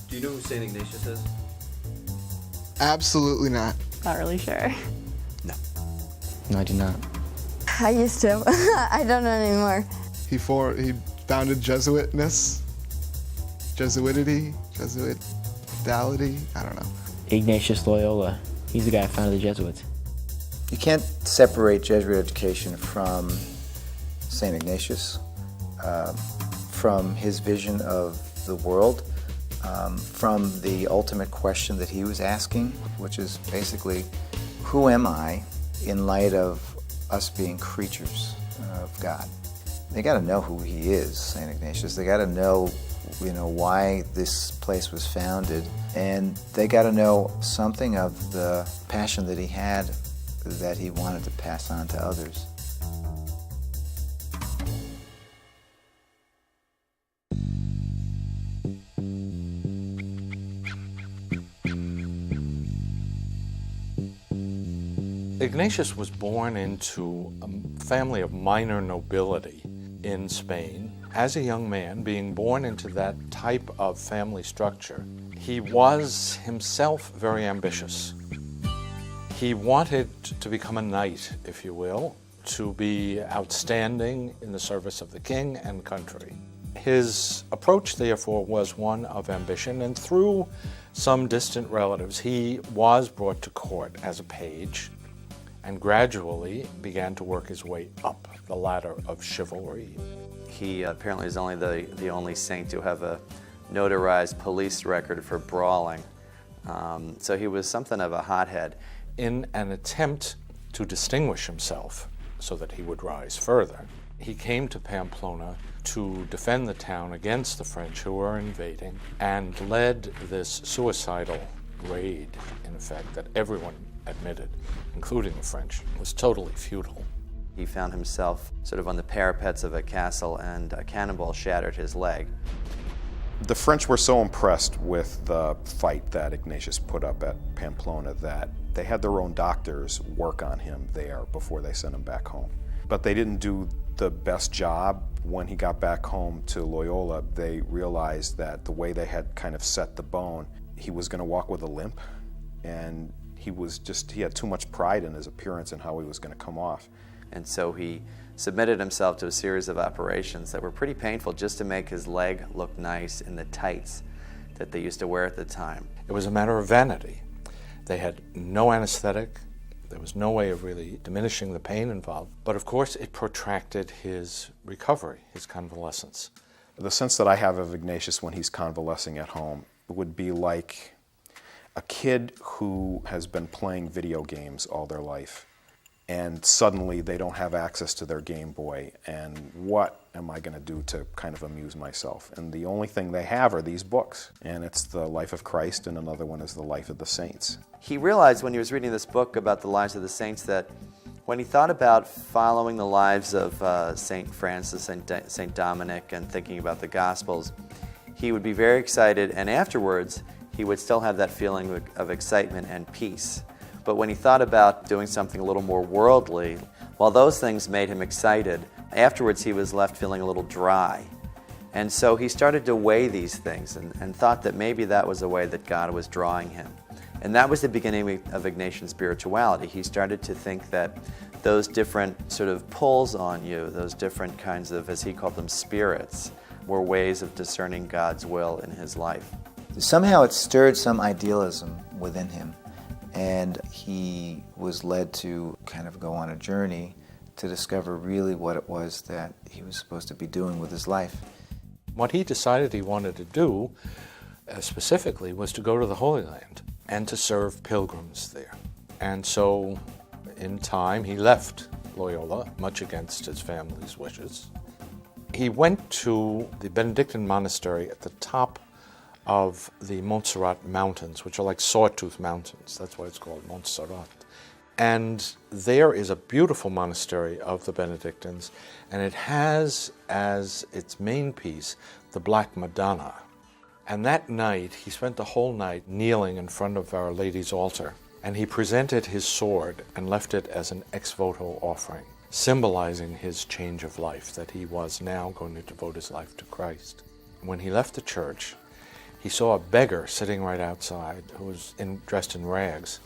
Do you know who St. Ignatius is? Absolutely not. Not really sure. No. No, I do not. I used to. I don't know anymore. He founded Jesuitness, Jesuitity, Jesuitality, I don't know. Ignatius Loyola. He's the guy who founded the Jesuits. You can't separate Jesuit education from St. Ignatius, from his vision of the world, from the ultimate question that he was asking, which is basically, who am I in light of us being creatures of God? They got to know who he is, St. Ignatius. They got to know, why this place was founded, and they got to know something of the passion that he had that he wanted to pass on to others. Ignatius was born into a family of minor nobility in Spain. As a young man, being born into that type of family structure, he was himself very ambitious. He wanted to become a knight, if you will, to be outstanding in the service of the king and country. His approach, therefore, was one of ambition, and through some distant relatives, he was brought to court as a page and gradually began to work his way up the ladder of chivalry. He apparently is only the only saint to have a notarized police record for brawling. So he was something of a hothead. In an attempt to distinguish himself so that he would rise further, he came to Pamplona to defend the town against the French who were invading and led this suicidal raid, in effect, that everyone admitted, including the French, was totally futile. He found himself sort of on the parapets of a castle, and a cannonball shattered his leg. The French were so impressed with the fight that Ignatius put up at Pamplona that they had their own doctors work on him there before they sent him back home. But they didn't do the best job. When he got back home to Loyola, they realized that the way they had kind of set the bone, he was going to walk with a limp, and he had too much pride in his appearance and how he was going to come off. And so he submitted himself to a series of operations that were pretty painful just to make his leg look nice in the tights that they used to wear at the time. It was a matter of vanity. They had no anesthetic. There was no way of really diminishing the pain involved. But of course, it protracted his recovery, his convalescence. The sense that I have of Ignatius when he's convalescing at home would be like a kid who has been playing video games all their life, and suddenly they don't have access to their Game Boy, and what am I going to do to kind of amuse myself? And the only thing they have are these books, and it's the life of Christ, and another one is the life of the saints. He realized when he was reading this book about the lives of the saints that when he thought about following the lives of St. Francis and St. Dominic and thinking about the Gospels, he would be very excited, and afterwards he would still have that feeling of excitement and peace. But when he thought about doing something a little more worldly, while those things made him excited, afterwards he was left feeling a little dry. And so he started to weigh these things and thought that maybe that was a way that God was drawing him. And that was the beginning of Ignatian spirituality. He started to think that those different sort of pulls on you, those different kinds of, as he called them, spirits, were ways of discerning God's will in his life. Somehow it stirred some idealism within him, and he was led to kind of go on a journey to discover really what it was that he was supposed to be doing with his life. What he decided he wanted to do, specifically, was to go to the Holy Land and to serve pilgrims there. And so, in time, he left Loyola, much against his family's wishes. He went to the Benedictine monastery at the top of the Montserrat Mountains, which are like Sawtooth Mountains. That's why it's called Montserrat. And there is a beautiful monastery of the Benedictines, and it has as its main piece the Black Madonna. And that night, he spent the whole night kneeling in front of Our Lady's altar, and he presented his sword and left it as an ex voto offering, symbolizing his change of life, that he was now going to devote his life to Christ. When he left the church, he saw a beggar sitting right outside who was dressed in rags.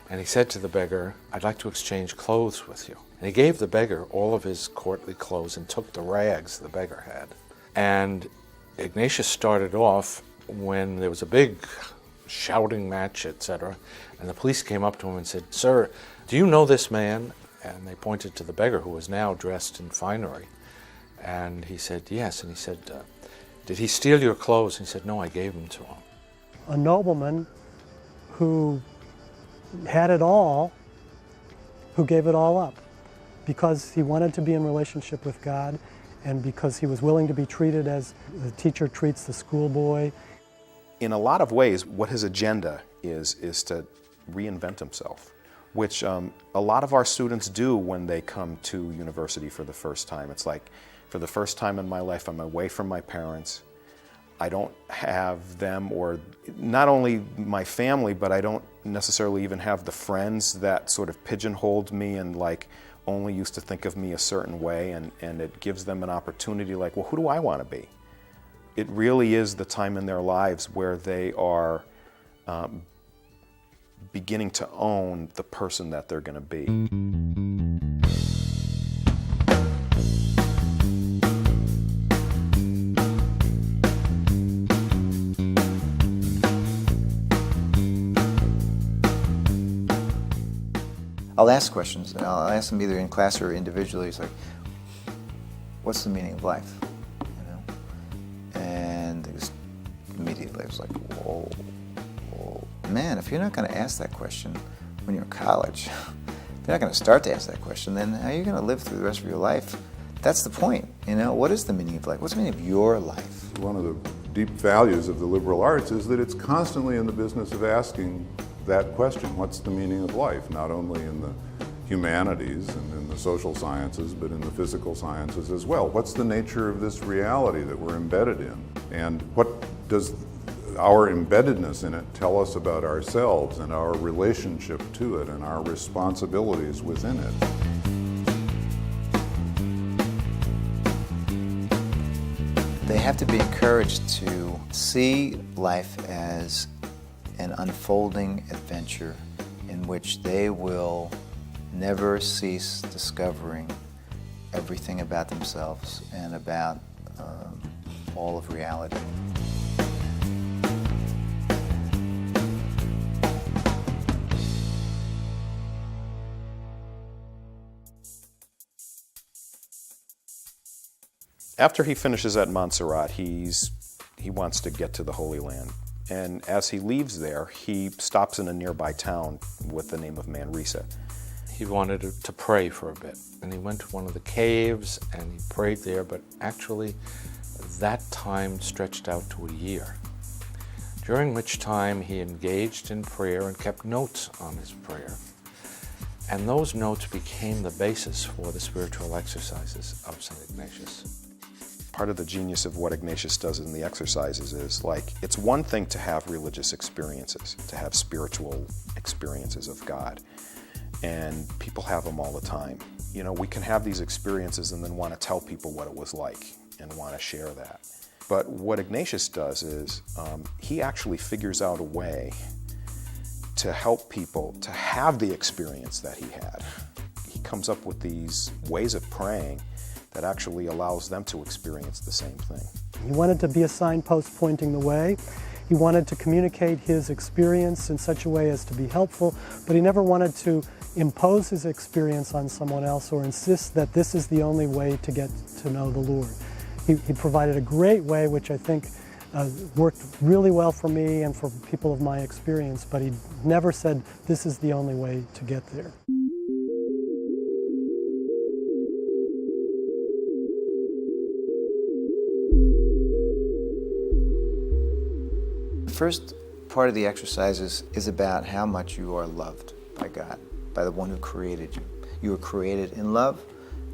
And he said to the beggar, "I'd like to exchange clothes with you." And he gave the beggar all of his courtly clothes and took the rags the beggar had. And Ignatius started off when there was a big shouting match, etc. And the police came up to him and said, "Sir, do you know this man?" And they pointed to the beggar, who was now dressed in finery. And he said, "Yes." And he said, "Did he steal your clothes?" And he said, "No, I gave them to him." A nobleman who had it all, who gave it all up because he wanted to be in relationship with God and because he was willing to be treated as the teacher treats the schoolboy. In a lot of ways, what his agenda is to reinvent himself, which a lot of our students do when they come to university for the first time. It's like, for the first time in my life, I'm away from my parents. I don't have them, or not only my family, but I don't necessarily even have the friends that sort of pigeonholed me and like only used to think of me a certain way, and it gives them an opportunity like, well, who do I want to be? It really is the time in their lives where they are beginning to own the person that they're going to be. I'll ask questions, and I'll ask them either in class or individually. It's like, what's the meaning of life? You know? And it was immediately, I was like, whoa, man, if you're not going to ask that question when you're in college, if you're not going to start to ask that question, then how are you going to live through the rest of your life? That's the point, you know? What is the meaning of life? What's the meaning of your life? One of the deep values of the liberal arts is that it's constantly in the business of asking that question, what's the meaning of life? Not only in the humanities and in the social sciences, but in the physical sciences as well. What's the nature of this reality that we're embedded in? And what does our embeddedness in it tell us about ourselves and our relationship to it and our responsibilities within it? They have to be encouraged to see life as an unfolding adventure in which they will never cease discovering everything about themselves and about all of reality. After he finishes at Montserrat, he wants to get to the Holy Land. And as he leaves there, he stops in a nearby town with the name of Manresa. He wanted to pray for a bit, and he went to one of the caves and he prayed there, but actually that time stretched out to a year, during which time he engaged in prayer and kept notes on his prayer. And those notes became the basis for the spiritual exercises of St. Ignatius. Part of the genius of what Ignatius does in the exercises is, like, it's one thing to have religious experiences, to have spiritual experiences of God. And people have them all the time. You know, we can have these experiences and then want to tell people what it was like and want to share that. But what Ignatius does is he actually figures out a way to help people to have the experience that he had. He comes up with these ways of praying that actually allows them to experience the same thing. He wanted to be a signpost pointing the way. He wanted to communicate his experience in such a way as to be helpful, but he never wanted to impose his experience on someone else or insist that this is the only way to get to know the Lord. He provided a great way, which I think worked really well for me and for people of my experience, but he never said this is the only way to get there. The first part of the exercises is about how much you are loved by God, by the one who created you. You were created in love.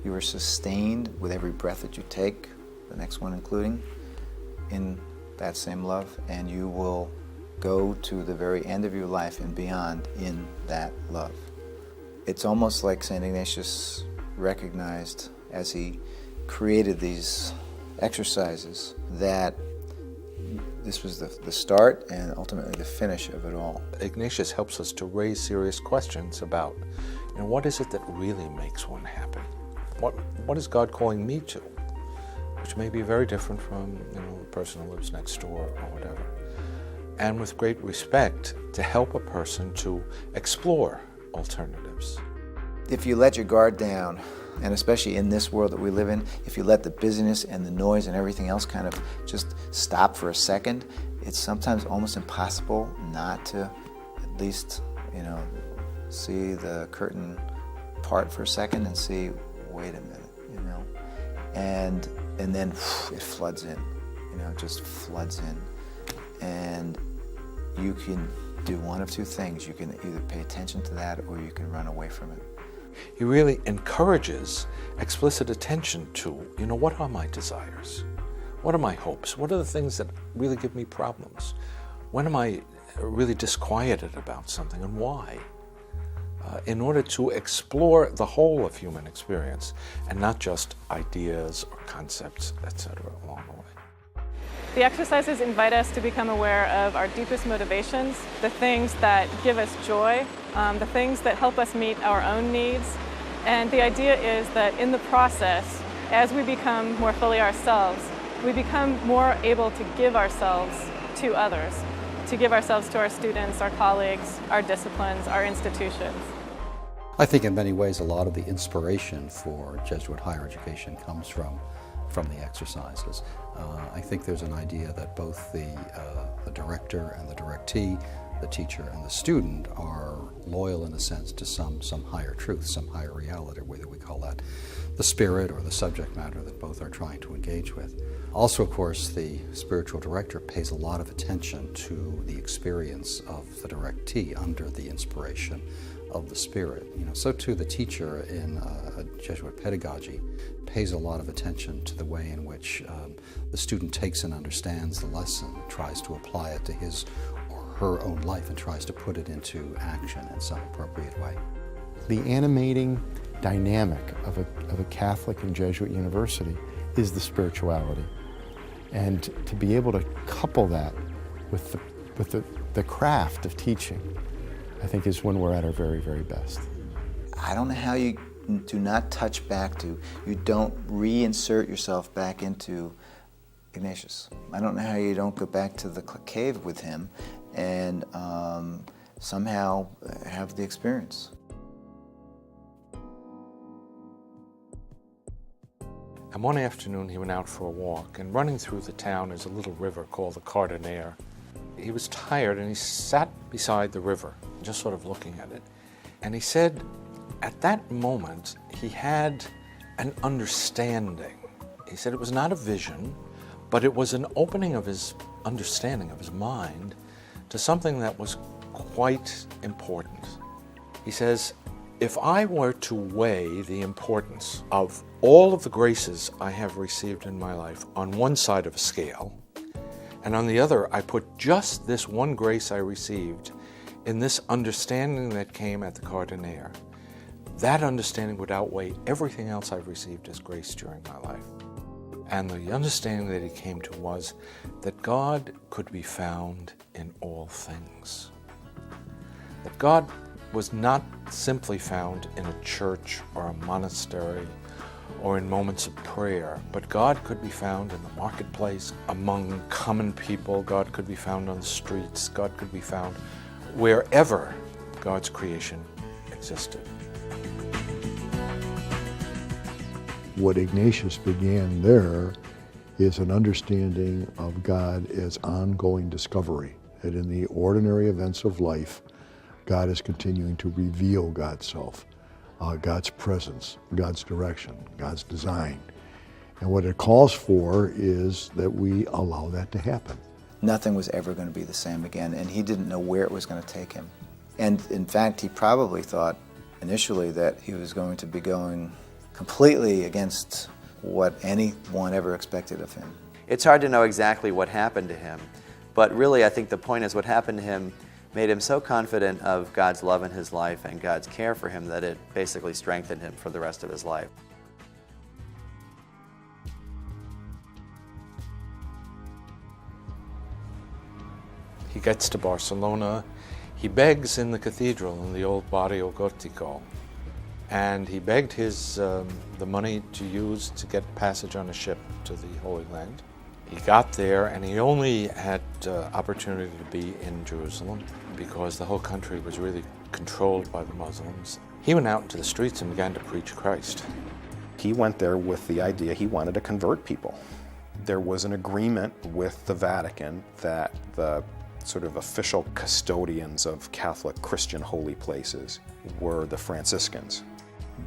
You are sustained with every breath that you take, the next one including, in that same love, and you will go to the very end of your life and beyond in that love. It's almost like St. Ignatius recognized as he created these exercises that this was the start and ultimately the finish of it all. Ignatius helps us to raise serious questions about, what is it that really makes one happy? What is God calling me to? Which may be very different from the person who lives next door or whatever. And with great respect, to help a person to explore alternatives. If you let your guard down, and especially in this world that we live in, if you let the busyness and the noise and everything else kind of just stop for a second, it's sometimes almost impossible not to at least, see the curtain part for a second and see, wait a minute, and then it floods in, just floods in. And you can do one of two things. You can either pay attention to that or you can run away from it. He really encourages explicit attention to, what are my desires? What are my hopes? What are the things that really give me problems? When am I really disquieted about something, and why? In order to explore the whole of human experience and not just ideas or concepts, etc. along the way. The exercises invite us to become aware of our deepest motivations, the things that give us joy, the things that help us meet our own needs. And the idea is that in the process, as we become more fully ourselves, we become more able to give ourselves to others, to give ourselves to our students, our colleagues, our disciplines, our institutions. I think in many ways a lot of the inspiration for Jesuit higher education comes from the exercises. I think there's an idea that both the director and the directee, the teacher and the student, are loyal in a sense to some higher truth, some higher reality, whether we call that the spirit or the subject matter that both are trying to engage with. Also, of course, the spiritual director pays a lot of attention to the experience of the directee under the inspiration of the Spirit. So too the teacher in Jesuit pedagogy pays a lot of attention to the way in which the student takes and understands the lesson, tries to apply it to his or her own life, and tries to put it into action in some appropriate way. The animating dynamic of a Catholic and Jesuit university is the spirituality. And to be able to couple that with the craft of teaching, I think is when we're at our very, very best. I don't know how you do not touch back to, you don't reinsert yourself back into Ignatius. I don't know how you don't go back to the cave with him and somehow have the experience. And one afternoon he went out for a walk, and running through the town is a little river called the Cardinere. He was tired and he sat beside the river, just sort of looking at it. And he said at that moment he had an understanding. He said it was not a vision, but it was an opening of his understanding, of his mind, to something that was quite important. He says, if I were to weigh the importance of all of the graces I have received in my life on one side of a scale, and on the other I put just this one grace I received in this understanding that came at the Cardinere, that understanding would outweigh everything else I've received as grace during my life. And the understanding that he came to was that God could be found in all things. That God was not simply found in a church or a monastery or in moments of prayer, but God could be found in the marketplace, among common people. God could be found on the streets. God could be found wherever God's creation existed. What Ignatius began there is an understanding of God as ongoing discovery, that in the ordinary events of life, God is continuing to reveal God's self, God's presence, God's direction, God's design. And what it calls for is that we allow that to happen. Nothing was ever going to be the same again, and he didn't know where it was going to take him. And in fact, he probably thought initially that he was going to be going completely against what anyone ever expected of him. It's hard to know exactly what happened to him, but really I think the point is what happened to him made him so confident of God's love in his life and God's care for him that it basically strengthened him for the rest of his life. He gets to Barcelona. He begs in the cathedral in the old Barrio Gótico, and he begged the money to use to get passage on a ship to the Holy Land. He got there, and he only had opportunity to be in Jerusalem because the whole country was really controlled by the Muslims. He went out into the streets and began to preach Christ. He went there with the idea he wanted to convert people. There was an agreement with the Vatican that the sort of official custodians of Catholic Christian holy places were the Franciscans.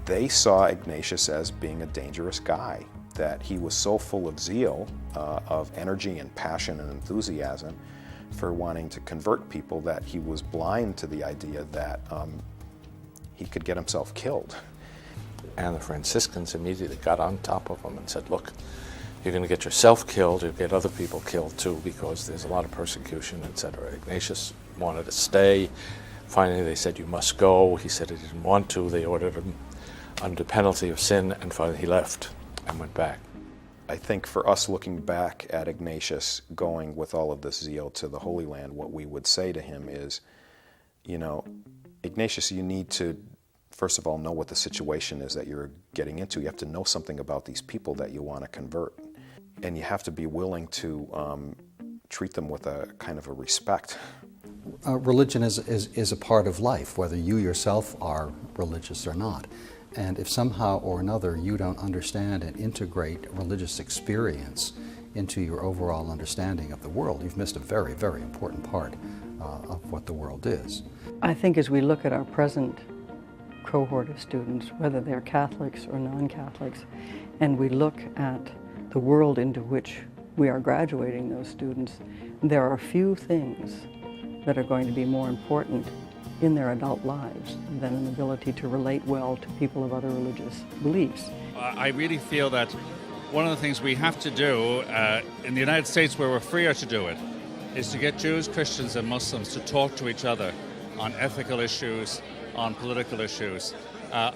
They saw Ignatius as being a dangerous guy, that he was so full of zeal, of energy and passion and enthusiasm for wanting to convert people that he was blind to the idea that he could get himself killed. And the Franciscans immediately got on top of him and said, look, you're going to get yourself killed, you'll get other people killed too, because there's a lot of persecution, etc. Ignatius wanted to stay. Finally, they said, you must go. He said he didn't want to. They ordered him under penalty of sin, and finally he left and went back. I think for us looking back at Ignatius going with all of this zeal to the Holy Land, what we would say to him is, you know, Ignatius, you need to, first of all, know what the situation is that you're getting into. You have to know something about these people that you want to convert. And you have to be willing to treat them with a kind of a respect. Religion is a part of life, whether you yourself are religious or not. And if somehow or another you don't understand and integrate religious experience into your overall understanding of the world, you've missed a very, very important part of what the world is. I think as we look at our present cohort of students, whether they're Catholics or non-Catholics, and we look at the world into which we are graduating those students, there are few things that are going to be more important in their adult lives than an ability to relate well to people of other religious beliefs. I really feel that one of the things we have to do in the United States, where we're freer to do it, is to get Jews, Christians and Muslims to talk to each other on ethical issues, on political issues,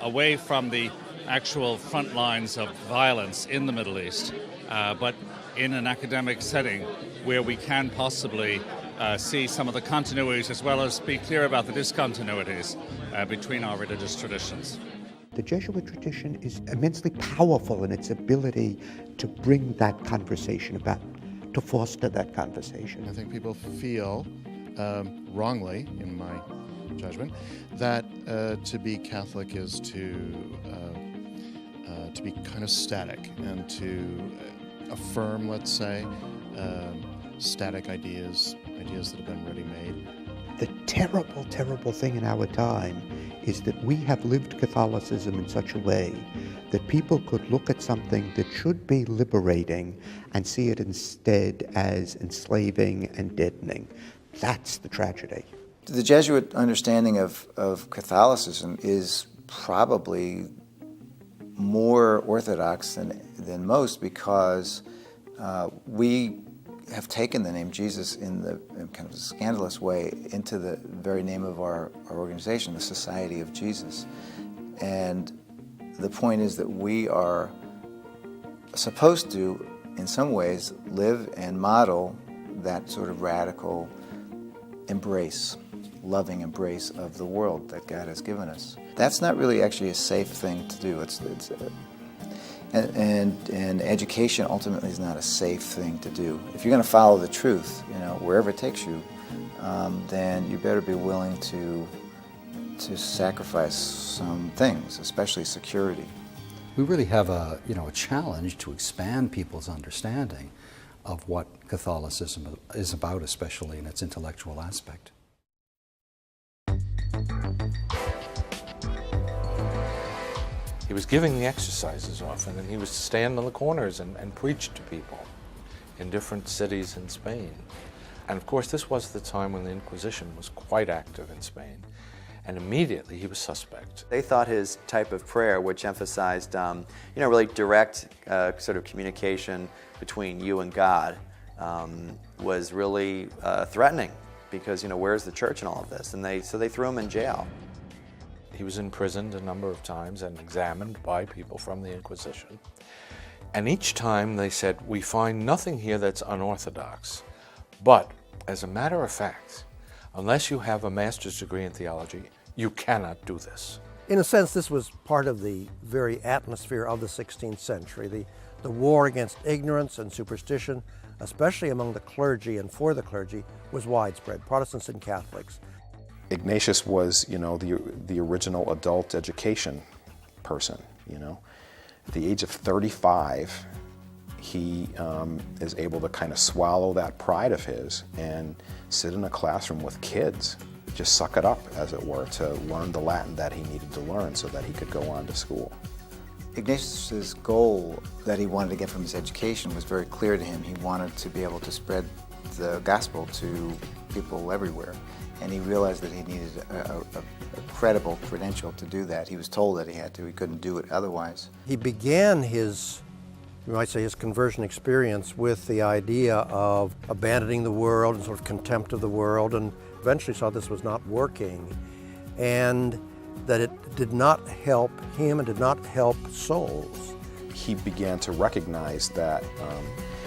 away from the actual front lines of violence in the Middle East, but in an academic setting where we can possibly see some of the continuities as well as be clear about the discontinuities between our religious traditions. The Jesuit tradition is immensely powerful in its ability to bring that conversation about, to foster that conversation. I think people feel, wrongly, in my judgment, that to be Catholic is to be kind of static and to affirm, let's say, static ideas that have been ready-made. The terrible, terrible thing in our time is that we have lived Catholicism in such a way that people could look at something that should be liberating and see it instead as enslaving and deadening. That's the tragedy. The Jesuit understanding of Catholicism is probably more orthodox than most because we have taken the name Jesus in kind of a scandalous way into the very name of our organization, the Society of Jesus. And the point is that we are supposed to, in some ways, live and model that sort of radical embrace, loving embrace of the world that God has given us. That's not really actually a safe thing to do. And education ultimately is not a safe thing to do. If you're going to follow the truth, wherever it takes you, then you better be willing to sacrifice some things, especially security. We really have a challenge to expand people's understanding of what Catholicism is about, especially in its intellectual aspect. He was giving the exercises often, and he was to stand on the corners and preach to people in different cities in Spain. And of course, this was the time when the Inquisition was quite active in Spain, and immediately he was suspect. They thought his type of prayer, which emphasized, really direct sort of communication between you and God, was really threatening, because where's the church in all of this? And so they threw him in jail. He was imprisoned a number of times and examined by people from the Inquisition. And each time they said, we find nothing here that's unorthodox, but As a matter of fact, unless you have a master's degree in theology, you cannot do this. In a sense, this was part of the very atmosphere of the 16th century. The war against ignorance and superstition, especially among the clergy and for the clergy, was widespread, Protestants and Catholics. Ignatius was, the original adult education person, At the age of 35, he is able to kind of swallow that pride of his and sit in a classroom with kids, just suck it up, as it were, to learn the Latin that he needed to learn so that he could go on to school. Ignatius's goal that he wanted to get from his education was very clear to him. He wanted to be able to spread the gospel to people everywhere. And he realized that he needed a credible credential to do that. He was told that he had to. He couldn't do it otherwise. He began his, you might say, his conversion experience with the idea of abandoning the world and sort of contempt of the world, and eventually saw this was not working, and that it did not help him and did not help souls. He began to recognize that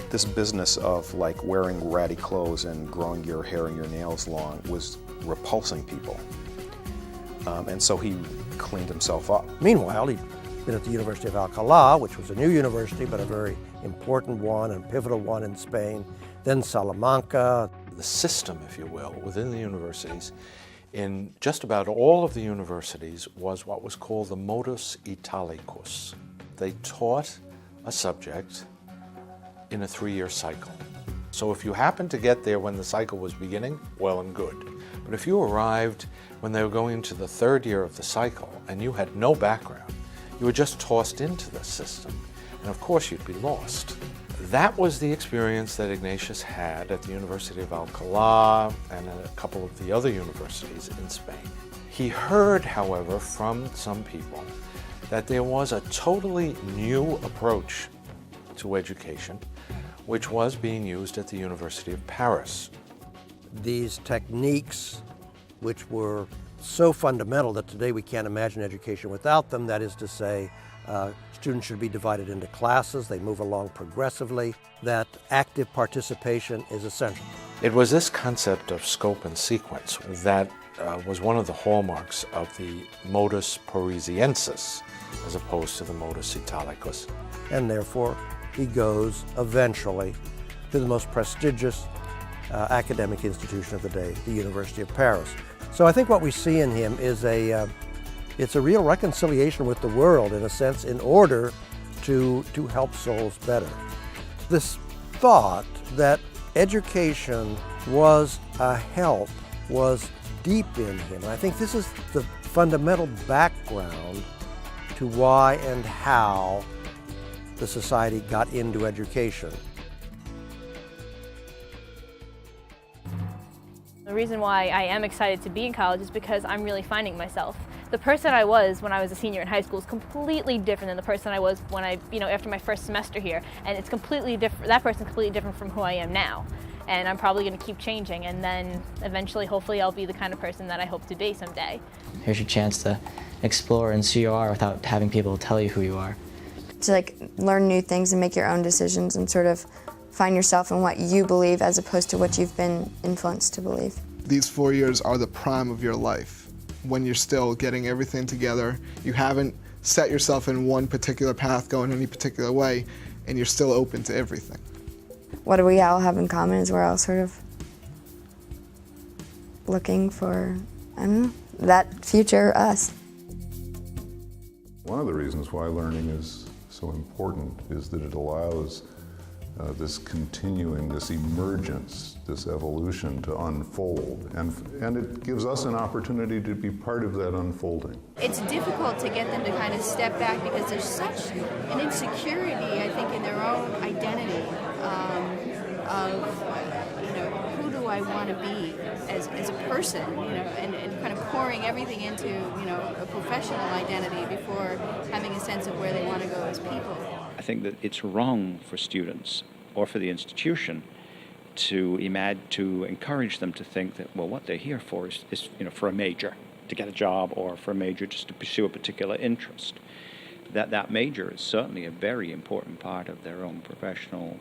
this business of wearing ratty clothes and growing your hair and your nails long was repulsing people. And so he cleaned himself up. Meanwhile, he'd been at the University of Alcalá, which was a new university, but a very important one and pivotal one in Spain, then Salamanca. The system, if you will, within the universities, in just about all of the universities, was what was called the modus italicus. They taught a subject in a 3-year cycle. So if you happened to get there when the cycle was beginning, well and good. But if you arrived when they were going into the 3rd year of the cycle and you had no background, you were just tossed into the system, and of course you'd be lost. That was the experience that Ignatius had at the University of Alcalá and at a couple of the other universities in Spain. He heard, however, from some people that there was a totally new approach to education, which was being used at the University of Paris. These techniques, which were so fundamental that today we can't imagine education without them, that is to say, students should be divided into classes, they move along progressively, that active participation is essential. It was this concept of scope and sequence that was one of the hallmarks of the modus parisiensis, as opposed to the modus italicus. And therefore, he goes eventually to the most prestigious academic institution of the day, the University of Paris. So I think what we see in him is it's a real reconciliation with the world, in a sense, in order to help souls better. This thought that education was a help was deep in him. I think this is the fundamental background to why and how the society got into education. The reason why I am excited to be in college is because I'm really finding myself. The person I was when I was a senior in high school is completely different than the person I was when after my first semester here. And it's completely different, that person's completely different from who I am now. And I'm probably going to keep changing, and then eventually, hopefully, I'll be the kind of person that I hope to be someday. Here's your chance to explore and see who you are without having people tell you who you are. To learn new things and make your own decisions and sort of find yourself in what you believe as opposed to what you've been influenced to believe. These 4 years are the prime of your life. When you're still getting everything together, you haven't set yourself in one particular path going any particular way, and you're still open to everything. What do we all have in common is we're all sort of looking for, I don't know, that future us. One of the reasons why learning is so important is that it allows this continuing, this emergence, this evolution to unfold. And it gives us an opportunity to be part of that unfolding. It's difficult to get them to kind of step back because there's such an insecurity, I think, in their own identity of, who do I want to be as a person, and kind of pouring everything into, a professional identity before having a sense of where they want to go as people. I think that it's wrong for students or for the institution to encourage them to think that, well, what they're here for is for a major, to get a job, or for a major just to pursue a particular interest. that major is certainly a very important part of their own professional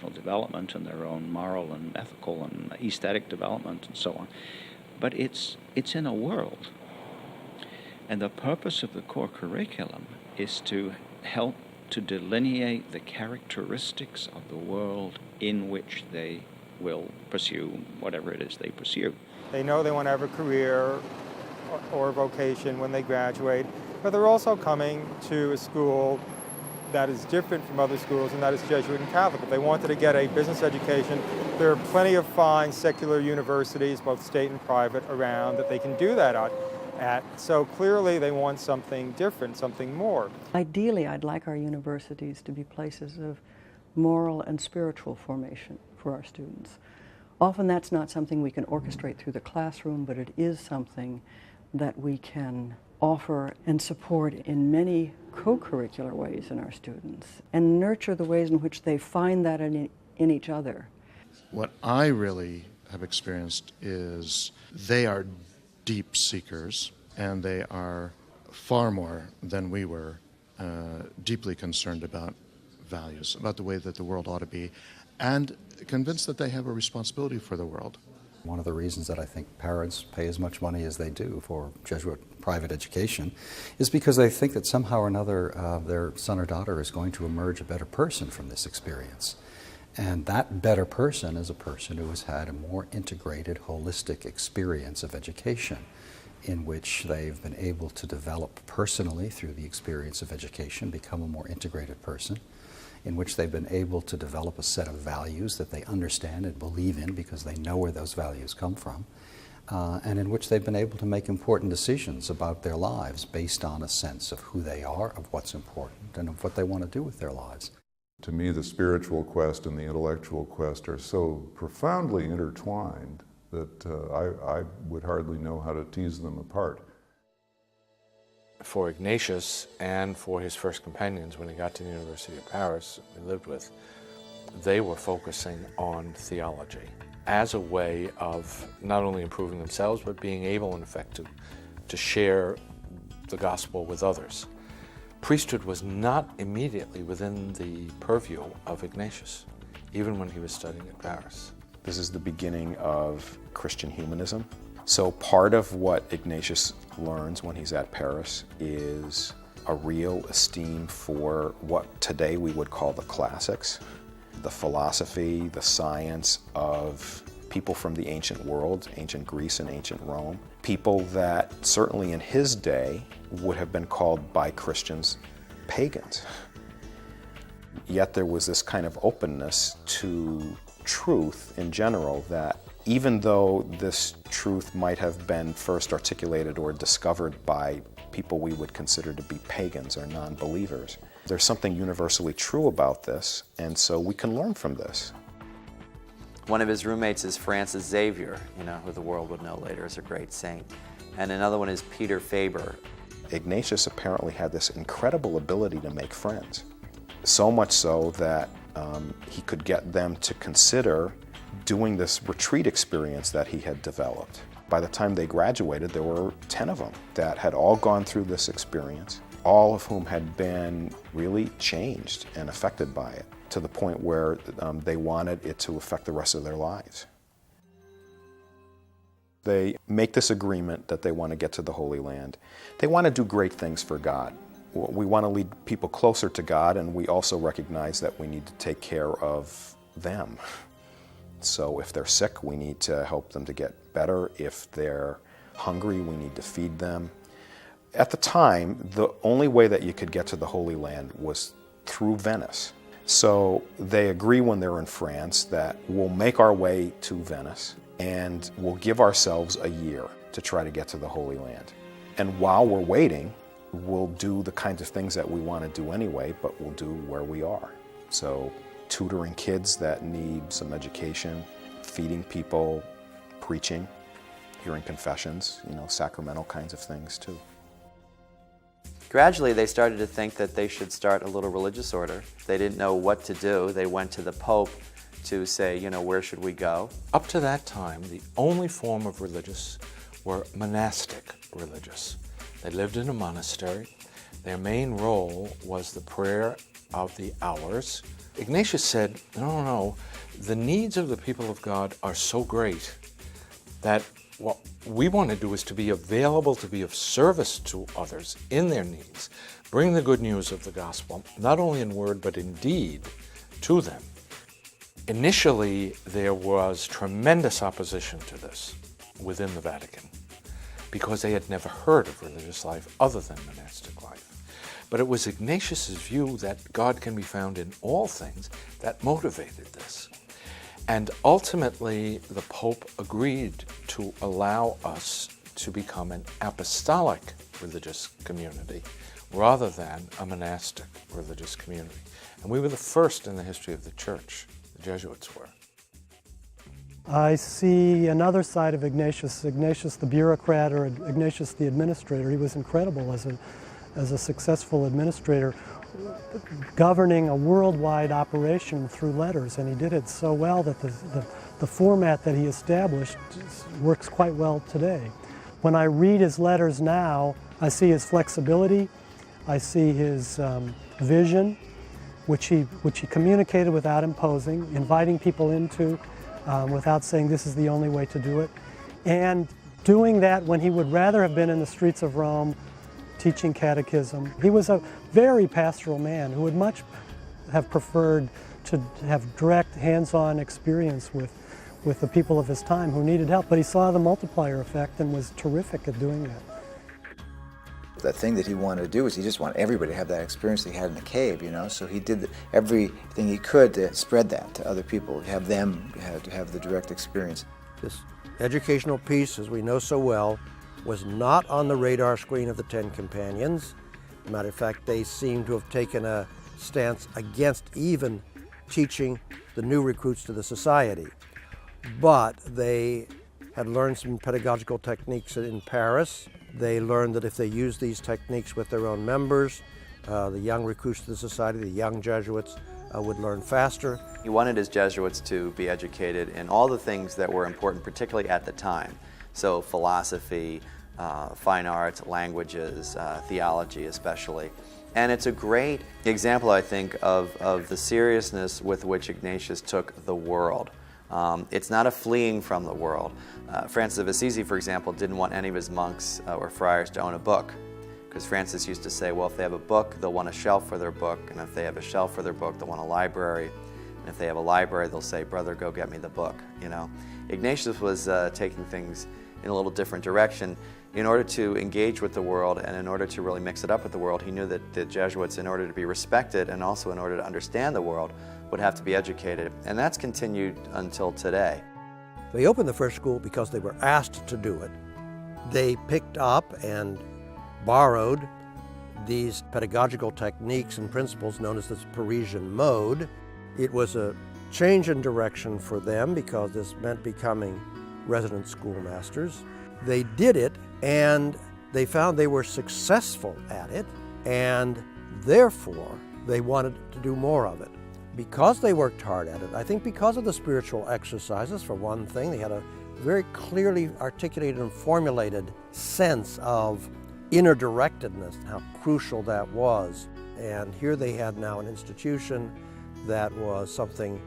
development and their own moral and ethical and aesthetic development and so on. But it's in a world. And the purpose of the core curriculum is to help to delineate the characteristics of the world in which they will pursue whatever it is they pursue. They know they want to have a career or a vocation when they graduate, but they're also coming to a school that is different from other schools, and that is Jesuit and Catholic. If they wanted to get a business education, there are plenty of fine secular universities, both state and private, around that they can do that at. So clearly they want something different, something more. Ideally, I'd like our universities to be places of moral and spiritual formation for our students. Often that's not something we can orchestrate through the classroom, but it is something that we can offer and support in many co-curricular ways in our students, and nurture the ways in which they find that in each other. What I really have experienced is they are deep seekers, and they are far more than we were deeply concerned about values, about the way that the world ought to be, and convinced that they have a responsibility for the world. One of the reasons that I think parents pay as much money as they do for Jesuit private education is because they think that somehow or another their son or daughter is going to emerge a better person from this experience. And that better person is a person who has had a more integrated, holistic experience of education, in which they've been able to develop personally through the experience of education, become a more integrated person, in which they've been able to develop a set of values that they understand and believe in because they know where those values come from, and in which they've been able to make important decisions about their lives based on a sense of who they are, of what's important, and of what they want to do with their lives. To me, the spiritual quest and the intellectual quest are so profoundly intertwined that I would hardly know how to tease them apart. For Ignatius and for his first companions when he got to the University of Paris we lived with, they were focusing on theology as a way of not only improving themselves but being able in effect to share the gospel with others. Priesthood was not immediately within the purview of Ignatius, even when he was studying at Paris. This is the beginning of Christian humanism. So part of what Ignatius learns when he's at Paris is a real esteem for what today we would call the classics, the philosophy, the science of people from the ancient world, ancient Greece and ancient Rome, people that certainly in his day would have been called by Christians pagans. Yet there was this kind of openness to truth in general that even though this truth might have been first articulated or discovered by people we would consider to be pagans or non-believers, there's something universally true about this, and so we can learn from this. One of his roommates is Francis Xavier, who the world would know later as a great saint. And another one is Peter Faber. Ignatius apparently had this incredible ability to make friends. So much so that he could get them to consider doing this retreat experience that he had developed. By the time they graduated, there were 10 of them that had all gone through this experience, all of whom had been really changed and affected by it, to the point where they wanted it to affect the rest of their lives. They make this agreement that they want to get to the Holy Land. They want to do great things for God. We want to lead people closer to God, and we also recognize that we need to take care of them. So if they're sick, we need to help them to get better. If they're hungry, we need to feed them. At the time, the only way that you could get to the Holy Land was through Venice. So they agree when they're in France that we'll make our way to Venice and we'll give ourselves a year to try to get to the Holy Land. And while we're waiting, we'll do the kinds of things that we want to do anyway, but we'll do where we are. So tutoring kids that need some education, feeding people, preaching, hearing confessions, sacramental kinds of things too. Gradually, they started to think that they should start a little religious order. They didn't know what to do. They went to the Pope to say, where should we go? Up to that time, the only form of religious were monastic religious. They lived in a monastery. Their main role was the prayer of the hours. Ignatius said, no, the needs of the people of God are so great that what we want to do is to be available, to be of service to others in their needs. Bring the good news of the gospel, not only in word but in deed, to them. Initially, there was tremendous opposition to this within the Vatican because they had never heard of religious life other than monastic life. But it was Ignatius's view that God can be found in all things that motivated this. And ultimately, the Pope agreed to allow us to become an apostolic religious community rather than a monastic religious community. And we were the first in the history of the Church. The Jesuits were. I see another side of Ignatius. Ignatius the bureaucrat, or Ignatius the administrator. He was incredible as a successful administrator, governing a worldwide operation through letters, and he did it so well that the format that he established works quite well today. When I read his letters now, I see his flexibility, I see his vision, which he communicated without imposing, inviting people into without saying this is the only way to do it, and doing that when he would rather have been in the streets of Rome teaching catechism. He was a very pastoral man who would much have preferred to have direct hands-on experience with the people of his time who needed help, but he saw the multiplier effect and was terrific at doing that. The thing that he wanted to do is he just wanted everybody to have that experience that he had in the cave, you know, so he did everything he could to spread that to other people, have them have the direct experience. This educational piece, as we know so well, was not on the radar screen of the Ten Companions. As a matter of fact, they seem to have taken a stance against even teaching the new recruits to the society. But they had learned some pedagogical techniques in Paris. They learned that if they used these techniques with their own members, the young recruits to the society, the young Jesuits, would learn faster. He wanted his Jesuits to be educated in all the things that were important, particularly at the time. So philosophy, fine arts, languages, theology especially. And it's a great example, I think, of the seriousness with which Ignatius took the world. It's not a fleeing from the world. Francis of Assisi, for example, didn't want any of his monks or friars to own a book, because Francis used to say, well, if they have a book, they'll want a shelf for their book, and if they have a shelf for their book, they'll want a library, and if they have a library, they'll say, brother, go get me the book, you know. Ignatius was taking things in a little different direction. In order to engage with the world and in order to really mix it up with the world, he knew that the Jesuits, in order to be respected and also in order to understand the world, would have to be educated. And that's continued until today. They opened the first school because they were asked to do it. They picked up and borrowed these pedagogical techniques and principles known as the Parisian mode. It was a change in direction for them because this meant becoming resident schoolmasters. They did it, and they found they were successful at it, and therefore they wanted to do more of it. Because they worked hard at it, I think because of the spiritual exercises, for one thing, they had a very clearly articulated and formulated sense of inner directedness, how crucial that was. And here they had now an institution that was something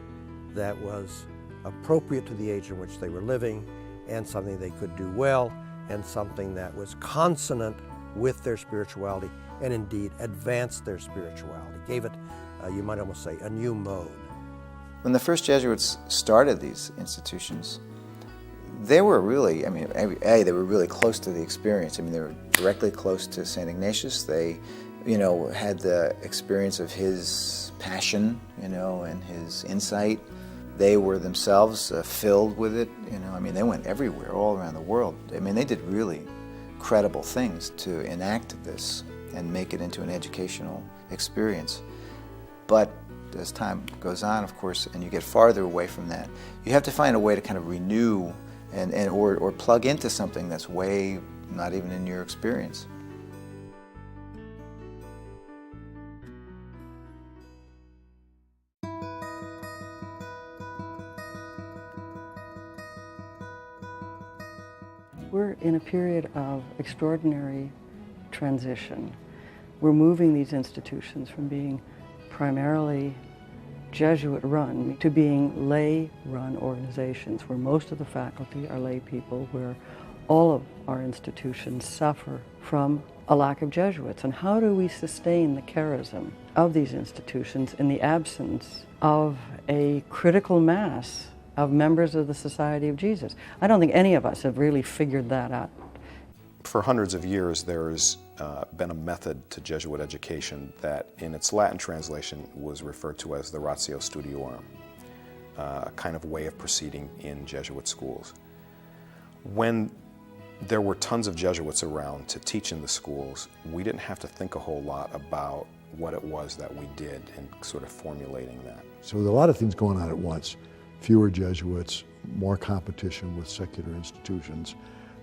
that was appropriate to the age in which they were living, and something they could do well, and something that was consonant with their spirituality, and indeed advanced their spirituality, gave it, you might almost say, a new mode. When the first Jesuits started these institutions, they were really, I mean, they were really close to the experience. I mean, they were directly close to St. Ignatius. They, you know, had the experience of his passion, you know, and his insight. They were themselves filled with it, you know. I mean, they went everywhere, all around the world. I mean, they did really credible things to enact this and make it into an educational experience. But as time goes on, of course, and you get farther away from that, you have to find a way to kind of renew or plug into something that's way not even in your experience. We're in a period of extraordinary transition. We're moving these institutions from being primarily Jesuit-run to being lay-run organizations where most of the faculty are lay people, where all of our institutions suffer from a lack of Jesuits. And how do we sustain the charism of these institutions in the absence of a critical mass of members of the Society of Jesus? I don't think any of us have really figured that out. For hundreds of years, there's been a method to Jesuit education that, in its Latin translation, was referred to as the Ratio Studiorum, a kind of way of proceeding in Jesuit schools. When there were tons of Jesuits around to teach in the schools, we didn't have to think a whole lot about what it was that we did in sort of formulating that. So there are a lot of things going on at once. Fewer Jesuits, more competition with secular institutions,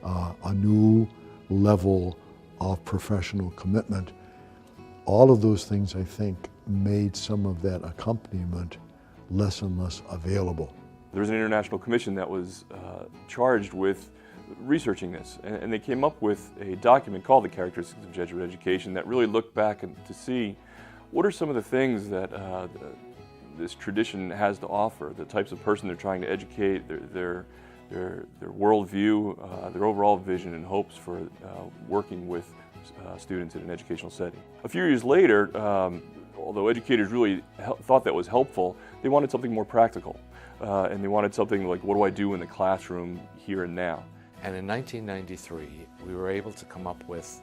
a new level of professional commitment. All of those things, I think, made some of that accompaniment less and less available. There was an international commission that was charged with researching this, and they came up with a document called The Characteristics of Jesuit Education that really looked back to see what are some of the things that this tradition has to offer, the types of person they're trying to educate, their worldview, their overall vision and hopes for working with students in an educational setting. A few years later, although educators really thought that was helpful, they wanted something more practical. And they wanted something like, what do I do in the classroom here and now? And in 1993, we were able to come up with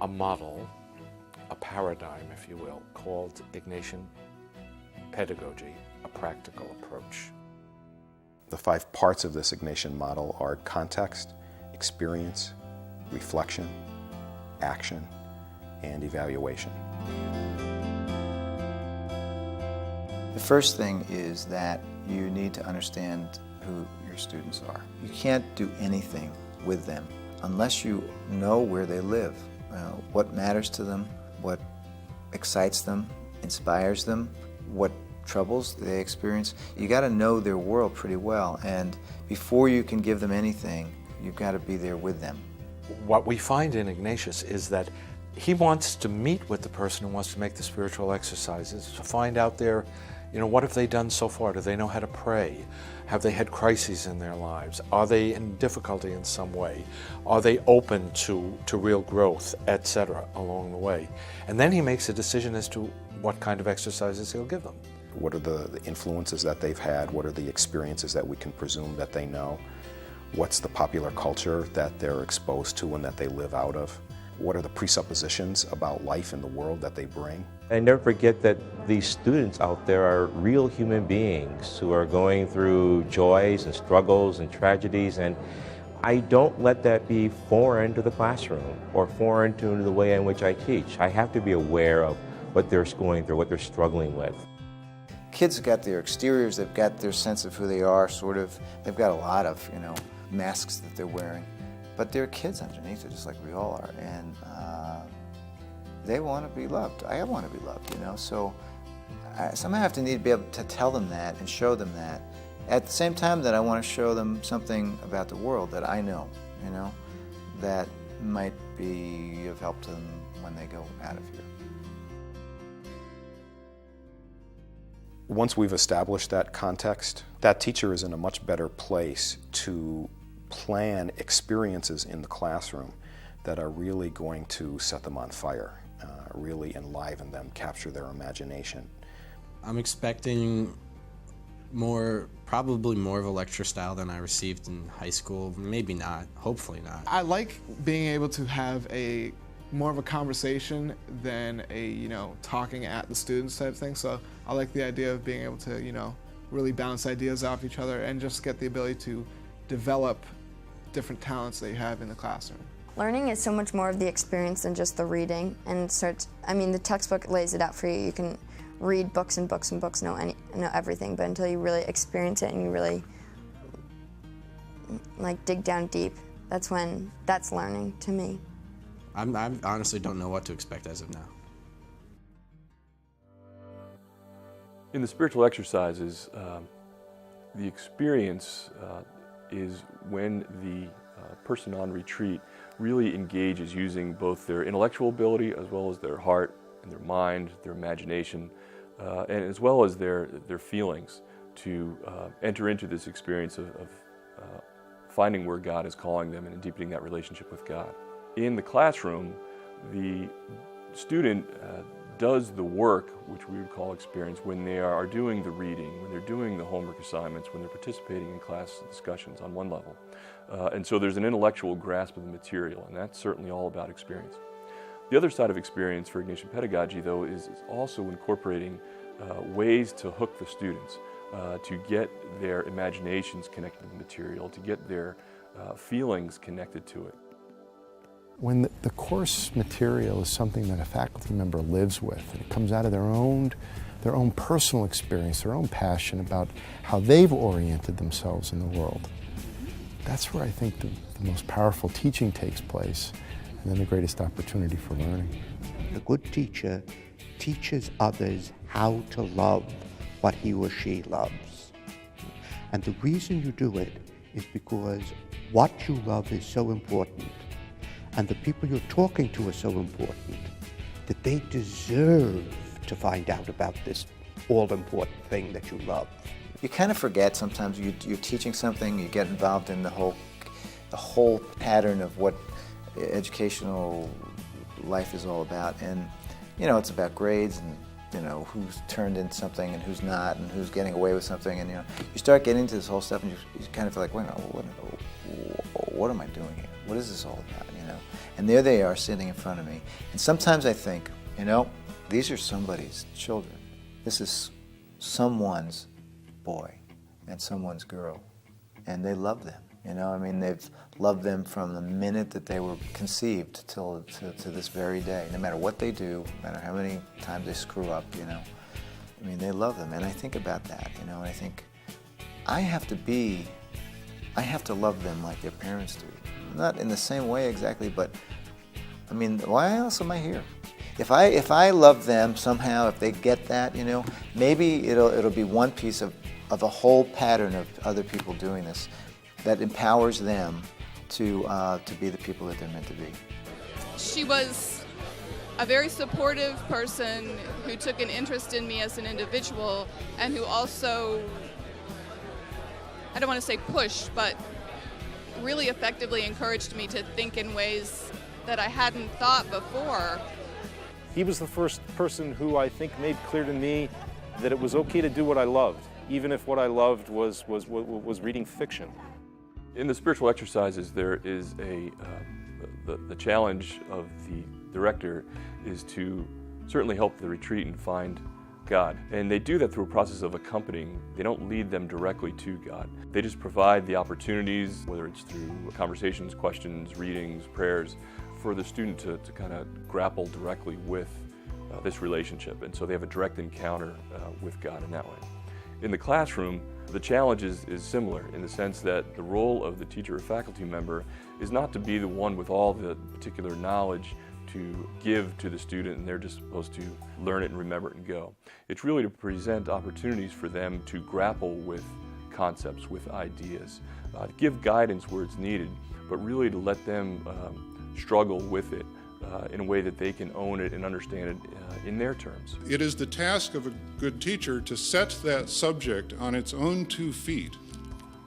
a model, a paradigm, if you will, called Ignatian Pedagogy, a practical approach. The 5 parts of this Ignatian model are context, experience, reflection, action, and evaluation. The first thing is that you need to understand who your students are. You can't do anything with them unless you know where they live, what matters to them, what excites them, inspires them, what troubles they experience. You got to know their world pretty well, and before you can give them anything, you've got to be there with them. What we find in Ignatius is that he wants to meet with the person who wants to make the spiritual exercises, to find out their, what have they done so far? Do they know how to pray? Have they had crises in their lives? Are they in difficulty in some way? Are they open to real growth, etc., along the way? And then he makes a decision as to what kind of exercises he'll give them. What are the influences that they've had? What are the experiences that we can presume that they know? What's the popular culture that they're exposed to and that they live out of? What are the presuppositions about life in the world that they bring? And never forget that these students out there are real human beings who are going through joys and struggles and tragedies, and I don't let that be foreign to the classroom or foreign to the way in which I teach. I have to be aware of what they're going through, what they're struggling with. Kids have got their exteriors, they've got their sense of who they are, they've got a lot of, masks that they're wearing. But they're kids underneath it, just like we all are, and they want to be loved. I want to be loved, so somehow I have to need to be able to tell them that and show them that. At the same time that I want to show them something about the world that I know, that might be of help to them when they go out of here. Once we've established that context, that teacher is in a much better place to plan experiences in the classroom that are really going to set them on fire, really enliven them, capture their imagination. I'm expecting probably more of a lecture style than I received in high school. Maybe not, hopefully not. I like being able to have more of a conversation than a, talking at the students type thing. So I like the idea of being able to, really bounce ideas off each other and just get the ability to develop different talents that you have in the classroom. Learning is so much more of the experience than just the reading, and the textbook lays it out for you. You can read books and books and books, know everything, but until you really experience it and you really dig down deep, that's learning to me. I honestly don't know what to expect as of now. In the spiritual exercises, the experience is when the person on retreat really engages using both their intellectual ability as well as their heart and their mind, their imagination, and as well as their feelings to enter into this experience of finding where God is calling them and deepening that relationship with God. In the classroom, the student does the work, which we would call experience, when they are doing the reading, when they're doing the homework assignments, when they're participating in class discussions on one level. And so there's an intellectual grasp of the material, and that's certainly all about experience. The other side of experience for Ignatian pedagogy, though, is also incorporating ways to hook the students, to get their imaginations connected to the material, to get their feelings connected to it. When the course material is something that a faculty member lives with, and it comes out of their own personal experience, their own passion about how they've oriented themselves in the world, that's where I think the most powerful teaching takes place, and then the greatest opportunity for learning. A good teacher teaches others how to love what he or she loves. And the reason you do it is because what you love is so important, and the people you're talking to are so important, that they deserve to find out about this all-important thing that you love. You kind of forget sometimes you're teaching something, you get involved in the whole pattern of what educational life is all about, and it's about grades and who's turned in something and who's not, and who's getting away with something, and you start getting into this whole stuff, and you kind of feel like, wait, what am I doing here? What is this all about? And there they are sitting in front of me, and sometimes I think, these are somebody's children. This is someone's boy and someone's girl, and they love them. They've loved them from the minute that they were conceived to this very day. No matter what they do, no matter how many times they screw up, they love them. And I think about that, and I think I have to love them like their parents do. Not in the same way exactly, but why else am I here? If I love them somehow, if they get that, maybe it'll be one piece of a whole pattern of other people doing this that empowers them to be the people that they're meant to be. She was a very supportive person who took an interest in me as an individual, and who also, I don't want to say pushed, but really effectively encouraged me to think in ways that I hadn't thought before. He was the first person who I think made clear to me that it was okay to do what I loved, even if what I loved was reading fiction. In the spiritual exercises, there is the challenge of the director is to certainly help the retreatant find God. And they do that through a process of accompanying. They don't lead them directly to God. They just provide the opportunities, whether it's through conversations, questions, readings, prayers, for the student to kind of grapple directly with this relationship. And so they have a direct encounter with God in that way. In the classroom, the challenge is similar in the sense that the role of the teacher or faculty member is not to be the one with all the particular knowledge to give to the student, and they're just supposed to learn it and remember it and go. It's really to present opportunities for them to grapple with concepts, with ideas, to give guidance where it's needed, but really to let them struggle with it in a way that they can own it and understand it in their terms. It is the task of a good teacher to set that subject on its own 2 feet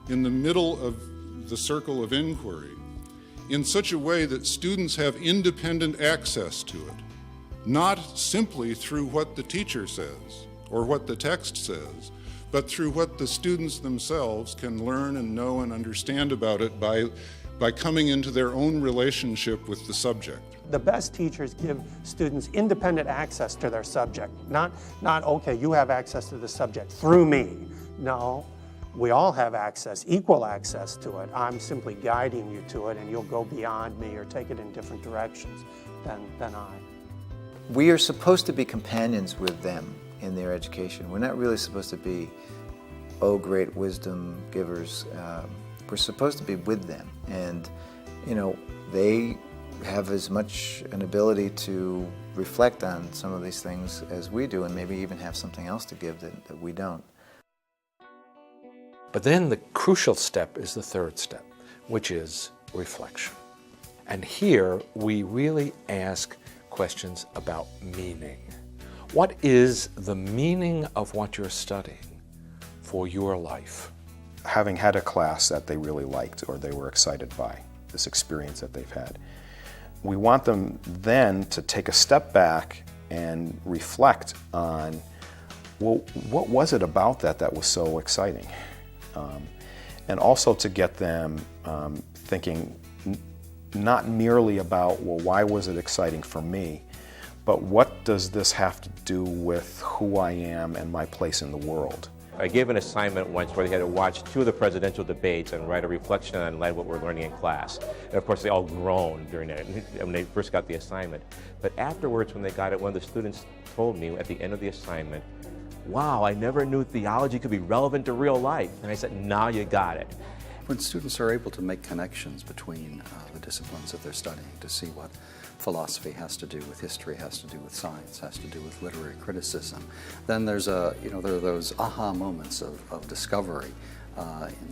in the middle of the circle of inquiry in such a way that students have independent access to it, not simply through what the teacher says or what the text says, but through what the students themselves can learn and know and understand about it by coming into their own relationship with the subject. The best teachers give students independent access to their subject, not okay, you have access to the subject through me. No, we all have access, equal access to it. I'm simply guiding you to it, and you'll go beyond me or take it in different directions than I. We are supposed to be companions with them in their education. We're not really supposed to be, oh, great wisdom givers. We're supposed to be with them, and they have as much an ability to reflect on some of these things as we do, and maybe even have something else to give that we don't. But then the crucial step is the third step, which is reflection. And here we really ask questions about meaning. What is the meaning of what you're studying for your life? Having had a class that they really liked or they were excited by, this experience that they've had, we want them then to take a step back and reflect on, well, what was it about that was so exciting? And also to get them thinking not merely about, well, why was it exciting for me, but what does this have to do with who I am and my place in the world? I gave an assignment once where they had to watch 2 of the presidential debates and write a reflection on what we're learning in class. And of course, they all groaned during that when they first got the assignment. But afterwards, when they got it, one of the students told me at the end of the assignment, "Wow, I never knew theology could be relevant to real life." And I said, "Now you got it." When students are able to make connections between the disciplines that they're studying to see what philosophy has to do with history, has to do with science, has to do with literary criticism, then there's there are those aha moments of discovery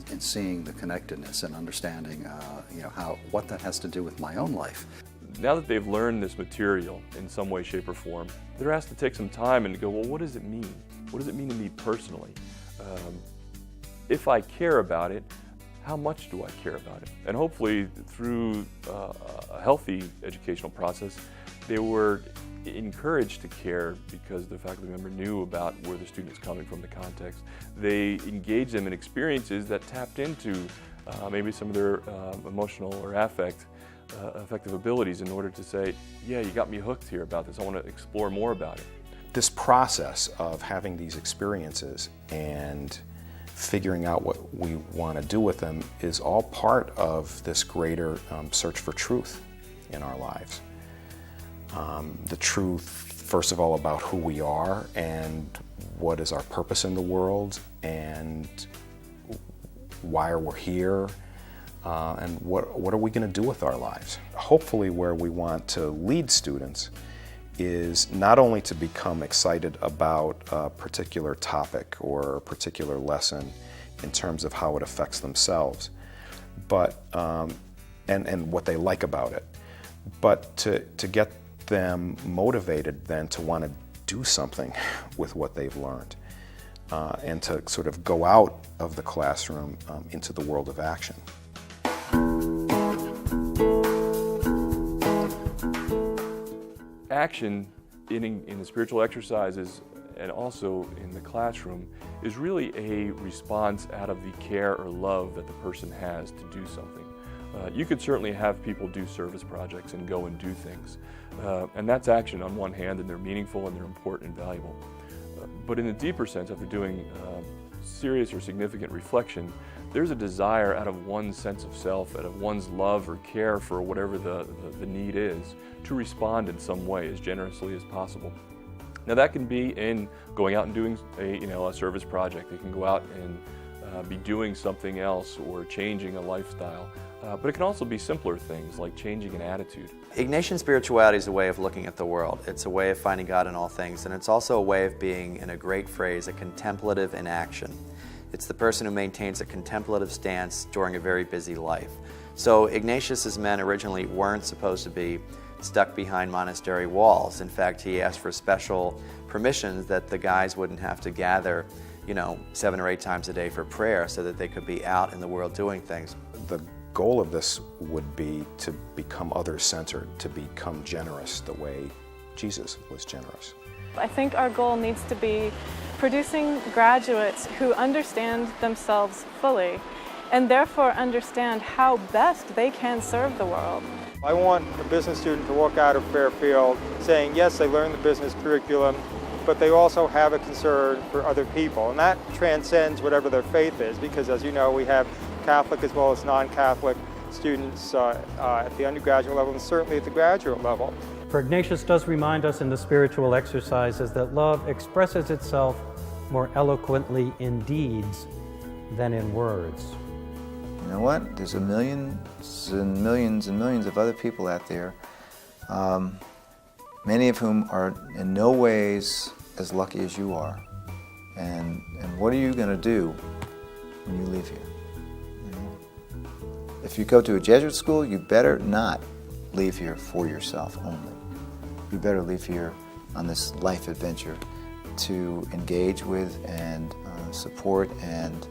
in seeing the connectedness and understanding what that has to do with my own life. Now that they've learned this material in some way, shape, or form, they're asked to take some time and go, well, what does it mean? What does it mean to me personally? If I care about it, how much do I care about it? And hopefully through a healthy educational process, they were encouraged to care because the faculty member knew about where the student is coming from, the context. They engaged them in experiences that tapped into maybe some of their emotional or affective abilities in order to say, yeah, you got me hooked here about this, I want to explore more about it. This process of having these experiences and figuring out what we want to do with them is all part of this greater search for truth in our lives. The truth, first of all, about who we are and what is our purpose in the world and why we're here, and what are we going to do with our lives. Hopefully where we want to lead students is not only to become excited about a particular topic or a particular lesson in terms of how it affects themselves, but and what they like about it, but to get them motivated then to want to do something with what they've learned, and to sort of go out of the classroom into the world of action. Action in the spiritual exercises and also in the classroom is really a response out of the care or love that the person has to do something. You could certainly have people do service projects and go and do things, and that's action on one hand, and they're meaningful and they're important and valuable. But in a deeper sense, after doing serious or significant reflection, there's a desire out of one's sense of self, out of one's love or care for whatever the need is, to respond in some way as generously as possible. Now that can be in going out and doing a service project. They can go out and be doing something else or changing a lifestyle. But it can also be simpler things like changing an attitude. Ignatian spirituality is a way of looking at the world. It's a way of finding God in all things, and it's also a way of being, in a great phrase, a contemplative in action. It's the person who maintains a contemplative stance during a very busy life. So Ignatius's men originally weren't supposed to be stuck behind monastery walls. In fact, he asked for special permissions that the guys wouldn't have to gather, 7 or 8 times a day for prayer so that they could be out in the world doing things. The goal of this would be to become other-centered, to become generous the way Jesus was generous. I think our goal needs to be producing graduates who understand themselves fully and therefore understand how best they can serve the world. I want a business student to walk out of Fairfield saying, yes, they learned the business curriculum, but they also have a concern for other people. And that transcends whatever their faith is, because as you know, we have Catholic as well as non-Catholic students at the undergraduate level and certainly at the graduate level. For Ignatius does remind us in the spiritual exercises that love expresses itself more eloquently in deeds than in words. You know what? There's millions and millions and millions of other people out there, many of whom are in no ways as lucky as you are. And what are you going to do when you leave here? If you go to a Jesuit school, you better not leave here for yourself only. You better leave here on this life adventure to engage with and support and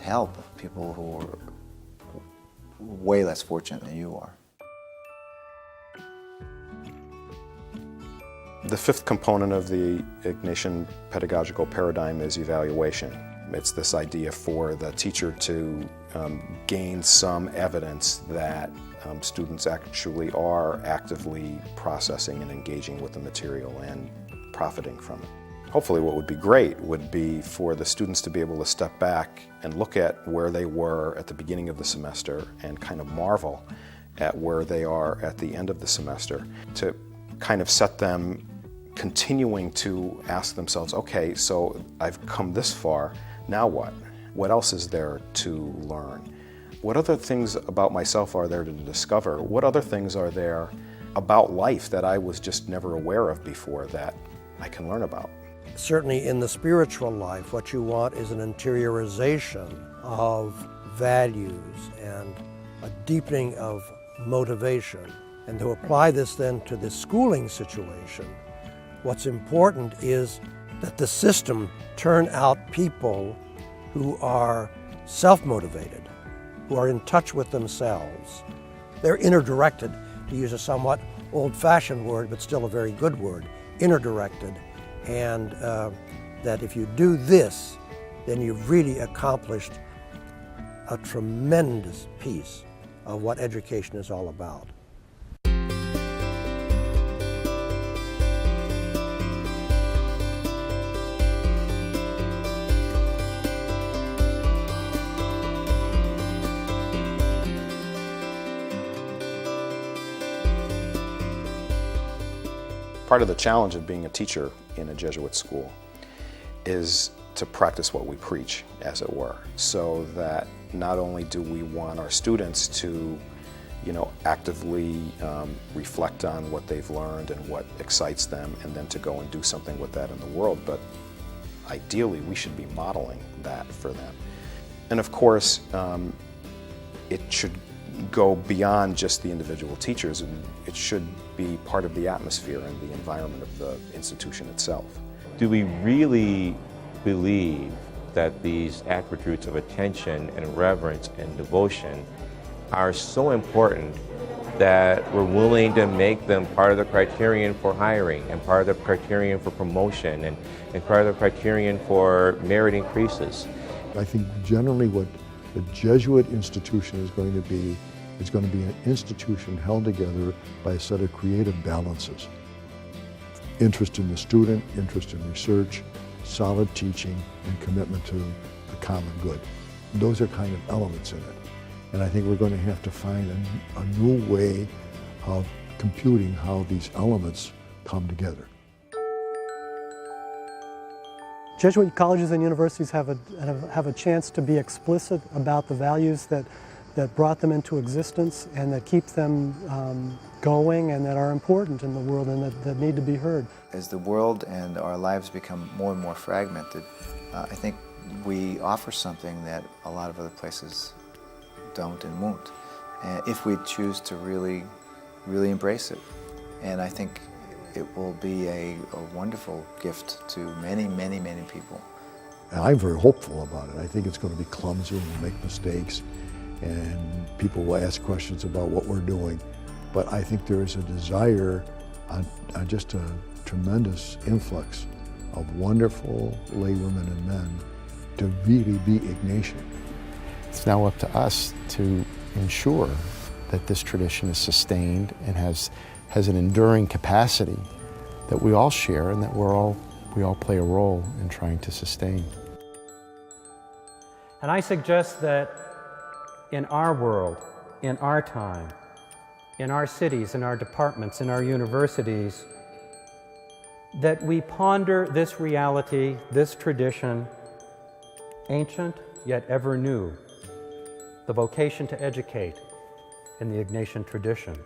help people who are way less fortunate than you are. The fifth component of the Ignatian pedagogical paradigm is evaluation. It's this idea for the teacher to gain some evidence that students actually are actively processing and engaging with the material and profiting from it. Hopefully what would be great would be for the students to be able to step back and look at where they were at the beginning of the semester and kind of marvel at where they are at the end of the semester, to kind of set them continuing to ask themselves, okay, so I've come this far, now what? What else is there to learn? What other things about myself are there to discover? What other things are there about life that I was just never aware of before that I can learn about? Certainly in the spiritual life, what you want is an interiorization of values and a deepening of motivation. And to apply this then to the schooling situation, what's important is that the system turn out people who are self-motivated, who are in touch with themselves. They're inner-directed, to use a somewhat old-fashioned word, but still a very good word, inner-directed. And that if you do this, then you've really accomplished a tremendous piece of what education is all about. Part of the challenge of being a teacher in a Jesuit school is to practice what we preach, as it were, so that not only do we want our students to, actively reflect on what they've learned and what excites them, and then to go and do something with that in the world, but ideally we should be modeling that for them. And of course, it should go beyond just the individual teachers, and it should be part of the atmosphere and the environment of the institution itself. Do we really believe that these attributes of attention and reverence and devotion are so important that we're willing to make them part of the criterion for hiring and part of the criterion for promotion and part of the criterion for merit increases? I think generally what the Jesuit institution is going to be an institution held together by a set of creative balances. Interest in the student, interest in research, solid teaching, and commitment to the common good. Those are kind of elements in it. And I think we're going to have to find a new way of computing how these elements come together. Jesuit colleges and universities have a chance to be explicit about the values that brought them into existence and that keep them going and that are important in the world and that need to be heard. As the world and our lives become more and more fragmented, I think we offer something that a lot of other places don't and won't, if we choose to really embrace it. And I think it will be a wonderful gift to many, many, many people. And I'm very hopeful about it. I think it's going to be clumsy and we'll make mistakes, and people will ask questions about what we're doing. But I think there is a desire on just a tremendous influx of wonderful laywomen and men to really be Ignatian. It's now up to us to ensure that this tradition is sustained and has an enduring capacity that we all share and that we all play a role in trying to sustain. And I suggest that in our world, in our time, in our cities, in our departments, in our universities, that we ponder this reality, this tradition, ancient yet ever new, the vocation to educate in the Ignatian tradition.